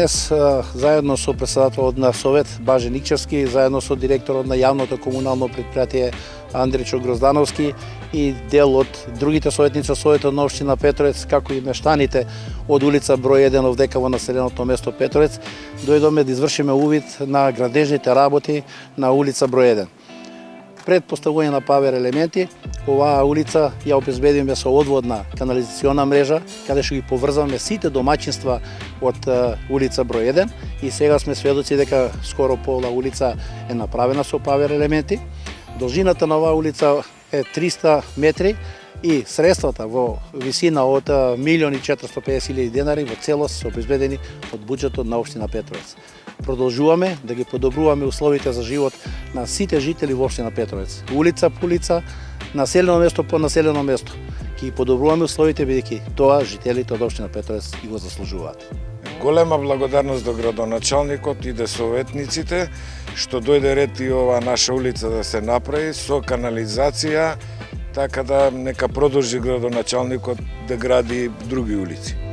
Денес, заедно со председателот на Совет Баже Никчевски, заедно со директорот на јавното комунално предпријатие Андричо Гроздановски и дел од другите советници од Советот на општина Петровец, како и мештаните од улица број 1 овдека во населеното место Петровец, дојдоме да извршиме увид на градежните работи на улица број 1. Пред поставување на павер елементи, оваа улица ја обезбедиме со одводна канализациона мрежа, каде што ги поврзаваме сите домаќинства од улица број 1 и сега сме сведоци дека скоро пола улица е направена со павер елементи. Должината на оваа улица е 300 метри и средствата во висина од 1.450.000 денари во целост се обезбедени од буџетот на општина Петровец. Продолжуваме да ги подобруваме условите за живот на сите жители во општина Петровец. Улица по улица, населено место по населено место. Ќе ги подобруваме условите бидејќи тоа жителите од општина Петровец и го заслужуваат. Голема благодарност до градоначалникот и до советниците што дојде ред и оваа наша улица да се направи со канализација, така да нека продолжи градоначалникот да гради други улици.